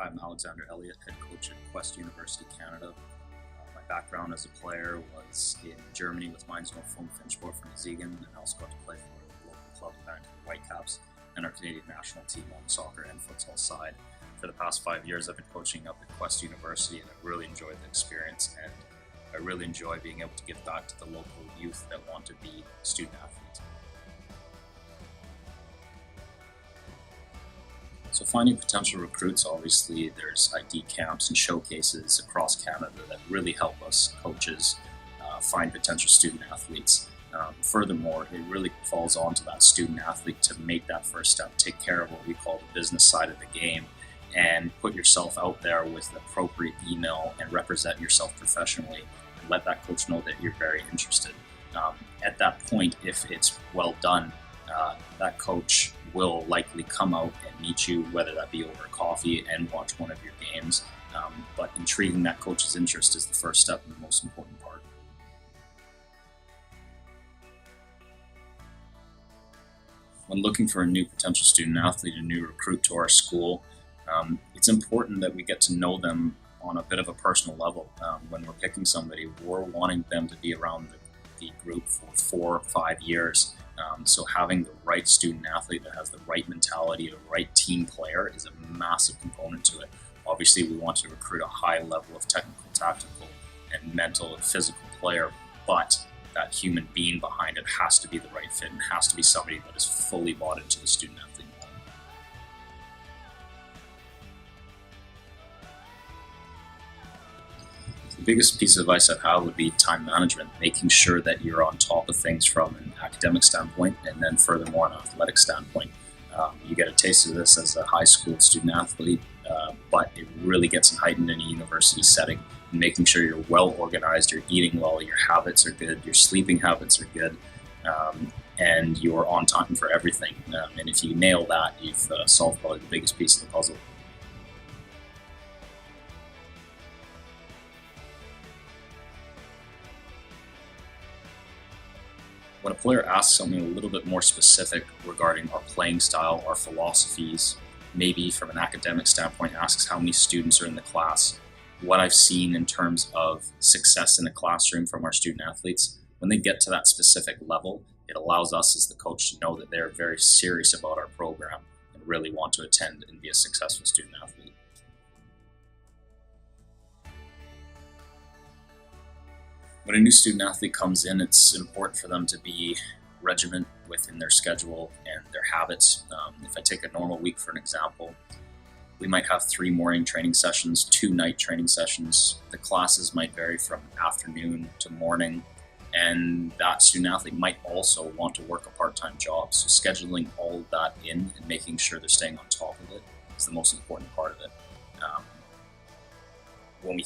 I'm Alexander Elliot, head coach at Quest University, Canada. My background as a player was in Germany with Mainz 05 Finsport from Ziegen, and I also got to play for the local club Vancouver Whitecaps and our Canadian national team on the soccer and futsal side. For the past 5 years, I've been coaching up at Quest University, and I've really enjoyed the experience, and I really enjoy being able to give back to the local youth that want to be student athletes. So finding potential recruits, obviously there's ID camps and showcases across Canada that really help us coaches find potential student athletes. Furthermore, it really falls onto that student athlete to make that first step, take care of what we call the business side of the game, and put yourself out there with the appropriate email and represent yourself professionally and let that coach know that you're very interested. At that point, if it's well done, that coach will likely come out and meet you, whether that be over coffee and watch one of your games. But intriguing that coach's interest is the first step and the most important part. When looking for a new potential student athlete, a new recruit to our school, it's important that we get to know them on a bit of a personal level. When we're picking somebody, we're wanting them to be around the group for 4 or 5 years. So having the right student athlete that has the right mentality, the right team player is a massive component to it. Obviously, we want to recruit a high level of technical, tactical, and mental and physical player, but that human being behind it has to be the right fit and has to be somebody that is fully bought into the student athlete model. The biggest piece of advice I'd have would be time management, making sure that you're on top of things from an academic standpoint and then furthermore an athletic standpoint. You get a taste of this as a high school student athlete, but it really gets heightened in a university setting. And making sure you're well organized, you're eating well, your habits are good, your sleeping habits are good, and you're on time for everything. And if you nail that, you've solved probably the biggest piece of the puzzle. When a player asks something a little bit more specific regarding our playing style, our philosophies, maybe from an academic standpoint asks how many students are in the class, what I've seen in terms of success in a classroom from our student athletes, when they get to that specific level, it allows us as the coach to know that they're very serious about our program and really want to attend and be a successful student athlete. When a new student athlete comes in, it's important for them to be regimented within their schedule and their habits. If I take a normal week for an example, we might have 3 morning training sessions, 2 night training sessions. The classes might vary from afternoon to morning, and that student athlete might also want to work a part-time job. So scheduling all of that in and making sure they're staying on top of it is the most important part of it. When we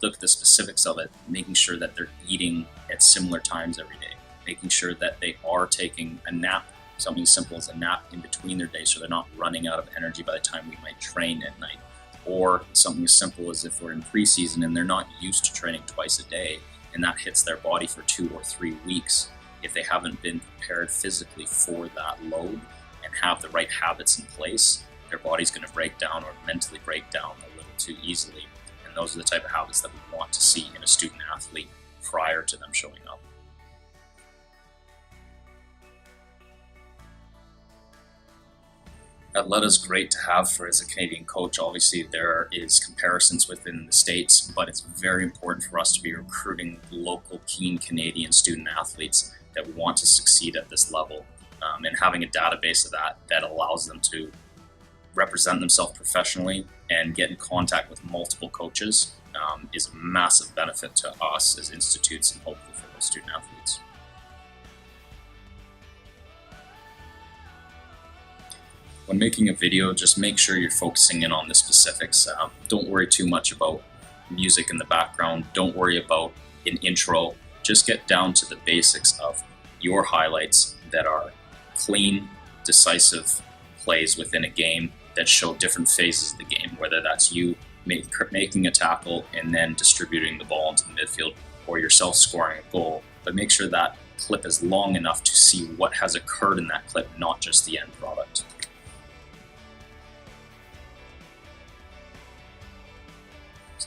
look at the specifics of it, making sure that they're eating at similar times every day, making sure that they are taking a nap, something as simple as a nap in between their days so they're not running out of energy by the time we might train at night, or something as simple as if we're in preseason and they're not used to training twice a day and that hits their body for 2 or 3 weeks. If they haven't been prepared physically for that load and have the right habits in place, their body's going to break down or mentally break down a little too easily. Those are the type of habits that we want to see in a student athlete prior to them showing up. Atleta is great to have for as a Canadian coach. Obviously, there is comparisons within the States, but it's very important for us to be recruiting local, keen Canadian student athletes that want to succeed at this level, and having a database of that allows them to represent themselves professionally and get in contact with multiple coaches is a massive benefit to us as institutes and hopefully for those student athletes. When making a video, just make sure you're focusing in on the specifics. Don't worry too much about music in the background. Don't worry about an intro. Just get down to the basics of your highlights that are clean, decisive plays within a game that show different phases of the game, whether that's you making a tackle and then distributing the ball into the midfield or yourself scoring a goal. But make sure that clip is long enough to see what has occurred in that clip, not just the end product.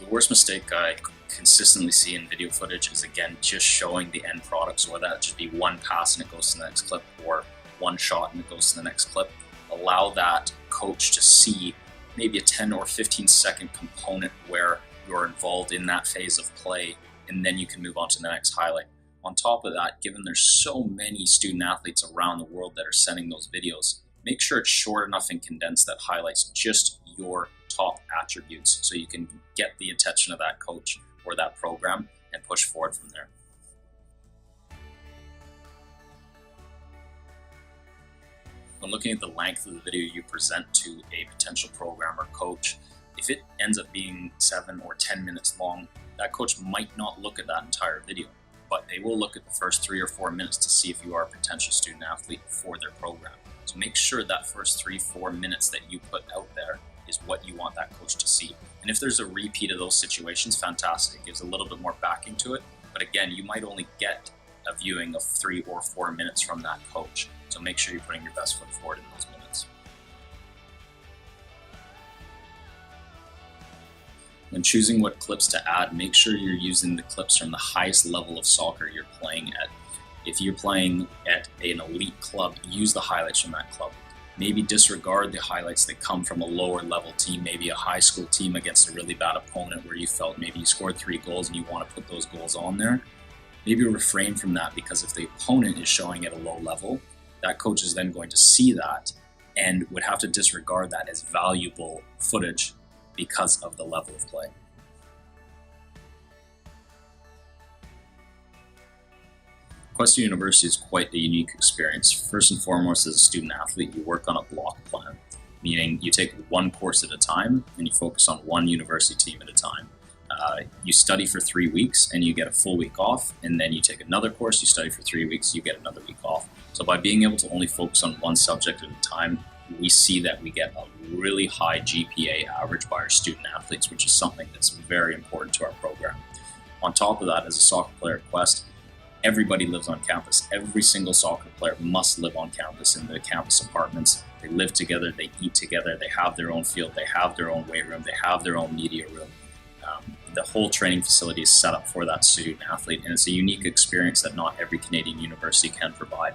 So the worst mistake I consistently see in video footage is, again, just showing the end product. So whether that just be one pass and it goes to the next clip, or one shot and it goes to the next clip. Allow that coach to see maybe a 10 or 15-second component where you're involved in that phase of play, and then you can move on to the next highlight. On top of that, given there's so many student athletes around the world that are sending those videos, make sure it's short enough and condensed that highlights just your top attributes so you can get the attention of that coach or that program and push forward from there. When looking at the length of the video you present to a potential program or coach, if it ends up being 7 or 10 minutes long, that coach might not look at that entire video, but they will look at the first 3 or 4 minutes to see if you are a potential student athlete for their program. So make sure that first 3-4 minutes that you put out there is what you want that coach to see. And if there's a repeat of those situations, fantastic. It gives a little bit more backing to it. But again, you might only get a viewing of 3 or 4 minutes from that coach. So make sure you're putting your best foot forward in those minutes. When choosing what clips to add, make sure you're using the clips from the highest level of soccer you're playing at. If you're playing at an elite club, use the highlights from that club. Maybe disregard the highlights that come from a lower level team, maybe a high school team against a really bad opponent where you felt maybe you scored 3 goals and you want to put those goals on there. Maybe refrain from that, because if the opponent is showing at a low level, that coach is then going to see that and would have to disregard that as valuable footage because of the level of play. Quest University is quite a unique experience. First and foremost, as a student athlete, you work on a block plan, meaning you take one course at a time and you focus on one university team at a time. You study for 3 weeks and you get a full week off, and then you take another course, you study for 3 weeks, you get another week off. So by being able to only focus on one subject at a time, we see that we get a really high GPA average by our student athletes, which is something that's very important to our program. On top of that, as a soccer player at Quest, everybody lives on campus. Every single soccer player must live on campus in the campus apartments. They live together, they eat together, they have their own field, they have their own weight room, they have their own media room. The whole training facility is set up for that student athlete, and it's a unique experience that not every Canadian university can provide.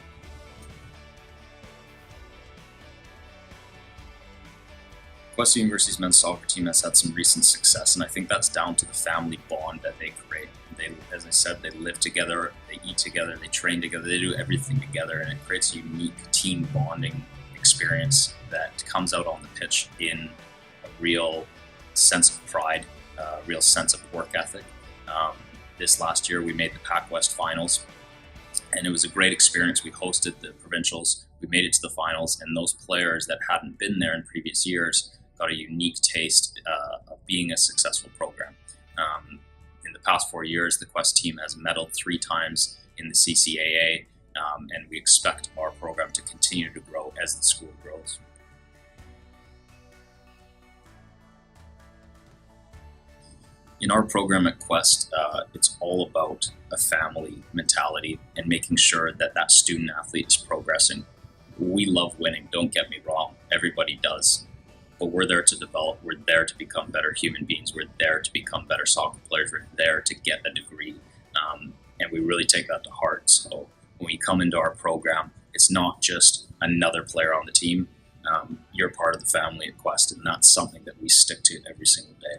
Quest University's men's soccer team has had some recent success, and I think that's down to the family bond that they create. As I said, they live together, they eat together, they train together, they do everything together, and it creates a unique team bonding experience that comes out on the pitch in a real sense of pride, a real sense of work ethic. This last year we made the Pac West finals, and it was a great experience. We hosted the provincials, we made it to the finals, and those players that hadn't been there in previous years got a unique taste of being a successful program. In the past 4 years, the Quest team has medaled 3 times in the CCAA, and we expect our program to continue to grow as the school grows. In our program at Quest, it's all about a family mentality and making sure that that student athlete is progressing. We love winning, don't get me wrong, everybody does. But we're there to develop, we're there to become better human beings, we're there to become better soccer players, we're there to get a degree, and we really take that to heart. So when you come into our program, it's not just another player on the team, you're part of the family at Quest, and that's something that we stick to every single day.